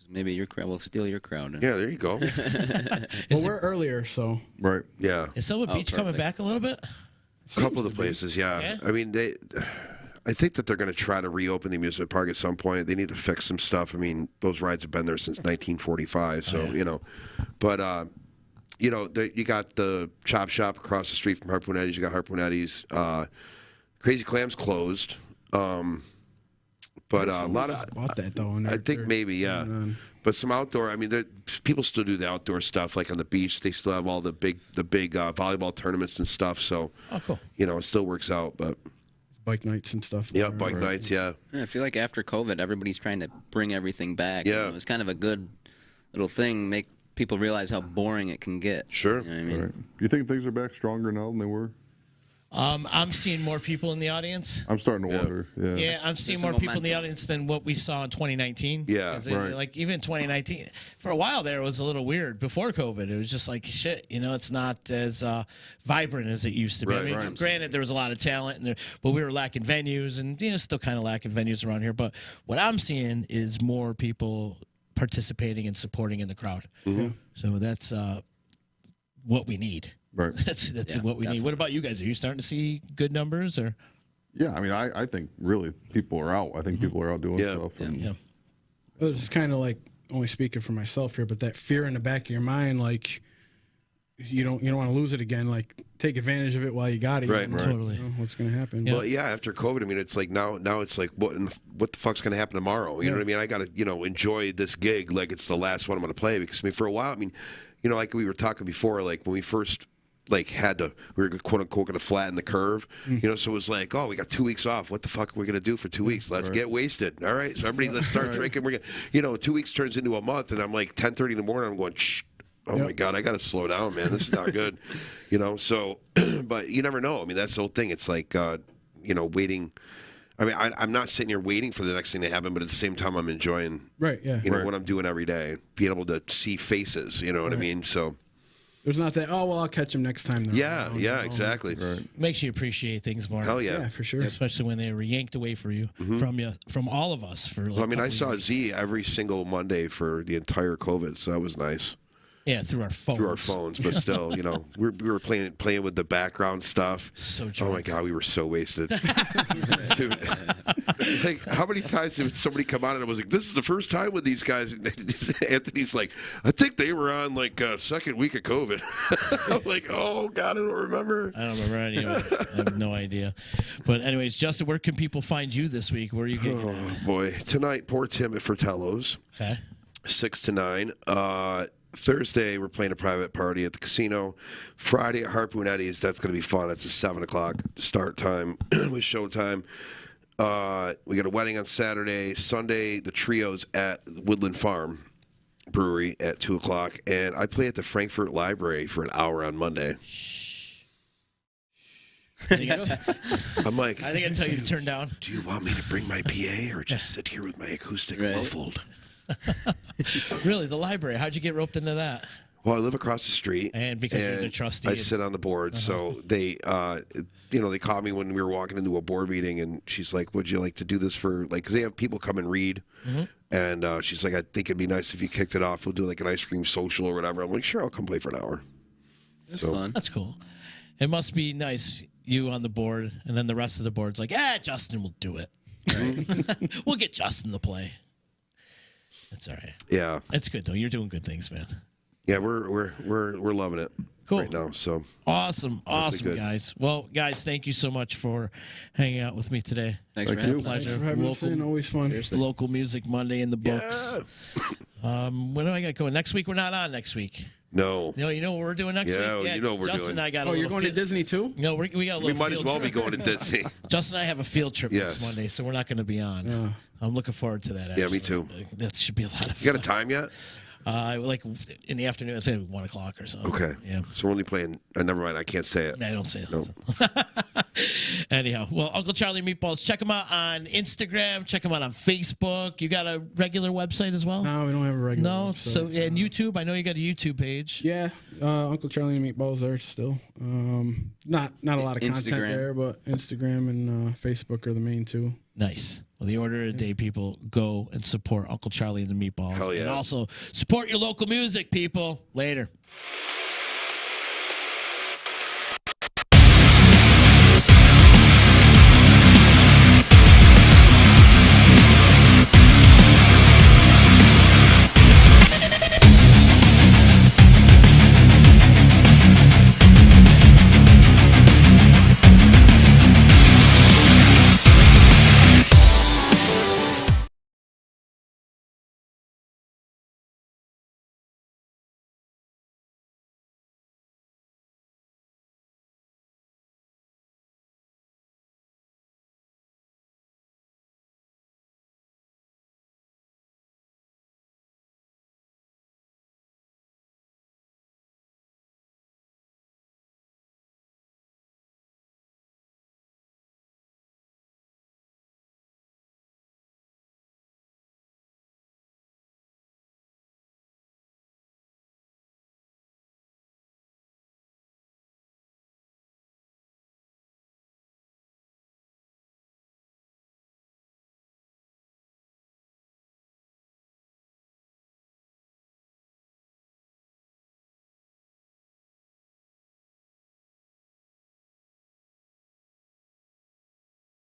Maybe your crowd will steal your crowd. yeah, there you go. Well, we're earlier, so Right. Yeah, Is Silver Beach coming perfect. back a little bit? a couple of the places. Yeah, Yeah? I mean I think that they're going to try to reopen the amusement park at some point. They need to fix some stuff. I mean, those rides have been there since 1945, so but you got the Chop Shop across the street from Harpoon Eddie's. You got Harpoon Eddie's. Crazy Clam's closed. But a lot of bought that though. And I think they're- maybe, yeah. But some outdoor. I mean, people still do the outdoor stuff, like on the beach. They still have all the big volleyball tournaments and stuff. So, Oh, cool. it still works out. But bike nights and stuff. yeah, there. bike nights. Yeah, Yeah, I feel like after COVID, everybody's trying to bring everything back. Yeah. It's kind of a good little thing, make people realize how boring it can get. Sure. You know what I mean? Right. Do you think things are back stronger now than they were? I'm seeing more people in the audience. I'm starting to wonder. Yeah. Yeah, I'm seeing There's more some people in the momentum. audience than what we saw in 2019. Yeah, 'Cause right. Like even 2019, for a while there, it was a little weird. Before COVID, it was just like shit. It's not as vibrant as it used to be. Right, I mean, right. granted, there was a lot of talent, but we were lacking venues, and still kind of lacking venues around here. But what I'm seeing is more people participating and supporting in the crowd. So that's what we need. Right. That's what we need. What about you guys? Are you starting to see good numbers or? Yeah. I mean, I think really people are out. I think people are out doing Yeah. stuff. And Yeah. It was just kind of like only speaking for myself here, but that fear in the back of your mind, like you don't want to lose it again. Like take advantage of it while you got it. Right, You know, right. Totally. what's going to happen? Well, yeah. After COVID, I mean, it's like now it's like what the fuck's going to happen tomorrow? You know what I mean? I got to enjoy this gig like it's the last one I'm going to play because I mean for a while, I mean, like we were talking before, like when we first. We were quote unquote going to flatten the curve, so it was like, oh, we got 2 weeks off. What the fuck are we going to do for 2 weeks? Let's get wasted. All right. So everybody, let's start drinking. We're going 2 weeks turns into a month and I'm like 10:30 in the morning. I'm going, shh. Oh my God, I got to slow down, man. This is not good. So, but you never know. I mean, that's the whole thing. It's like, waiting. I mean, I'm not sitting here waiting for the next thing to happen, but at the same time, I'm enjoying, Right. Yeah. what I'm doing every day, being able to see faces, you know what I mean? So, There's not that. Oh well, I'll catch him next time. Then. yeah, exactly. Makes you appreciate things more. Hell yeah. Yeah, for sure. Especially when they were yanked away from all of us for. Like Well, I mean, I couple saw years. Z every single Monday for the entire COVID, so that was nice. Yeah, through our phones. Through our phones, but still, we were playing with the background stuff. So Oh drunk. my God, we were so wasted. Dude, like, how many times did somebody come on and I was like, "This is the first time with these guys." And Anthony's like, "I think they were on like second week of COVID." I'm like, "Oh God, I don't remember." I don't remember any of it. I have no idea. But anyways, Justin, where can people find you this week? Where are you getting? Oh boy, tonight, poor Tim at Fratello's, Okay. 6 to 9. Thursday, we're playing a private party at the casino. Friday at Harpoon Eddie's, that's going to be fun. It's a 7 o'clock start time with showtime. We got a wedding on Saturday. Sunday, the trio's at Woodland Farm Brewery at 2 o'clock. And I play at the Frankfurt Library for an hour on Monday. I think I'm like, I tell you to turn down. do you want me to bring my PA or just sit here with my acoustic Right. muffled? Really, the library. How'd you get roped into that? Well, I live across the street, And because you're the trustee I and- sit on the board. So they, they called me when we were walking into a board meeting, and she's like, "Would you like to do this for like?" Because they have people come and read, and she's like, "I think it'd be nice if you kicked it off. We'll do like an ice cream social or whatever." I'm like, "Sure, I'll come play for an hour." It's fun. That's cool. It must be nice, you on the board, and then the rest of the board's like, Justin will do it. Right? We'll get Justin to play. That's all right. Yeah, It's good though. You're doing good things, man. yeah, we're loving it Cool. right now. So Awesome, good. guys. Well, guys, thank you so much for hanging out with me today. Thanks for Thank having you. us. Pleasure. Thanks for having us in. Always fun. Local Music Monday in the books. yeah. When do I got going? Next week, we're not on next week. No. No, you know what we're doing next Yeah, week? you know what we're Justin doing. and I got Oh, a you're little going to field- Disney too? No, we got a little We might as field well be trip. going to Disney. Justin and I have a field trip next Yes. Monday, so we're not going to be on. Yeah. I'm looking forward to that. Yeah, Actually. me too. That should be a lot of You fun. got a time yet? Like in the afternoon, I'd say 1 o'clock or something. Okay. Yeah. So we're only playing. Never mind. I can't say it. No, I don't say No. nothing. Anyhow, well, Uncle Charlie Meatballs, check him out on Instagram. Check him out on Facebook. You got a regular website as well? No, we don't have a regular. No? website. So, and YouTube? I know you got a YouTube page. Yeah, Uncle Charlie and Meatballs there still. Not a lot of content Instagram. there, but Instagram and Facebook are the main two. Nice. Well, the order of the day, people, go and support Uncle Charlie and the Meatballs. Hell yeah. And also support your local music, people. Later.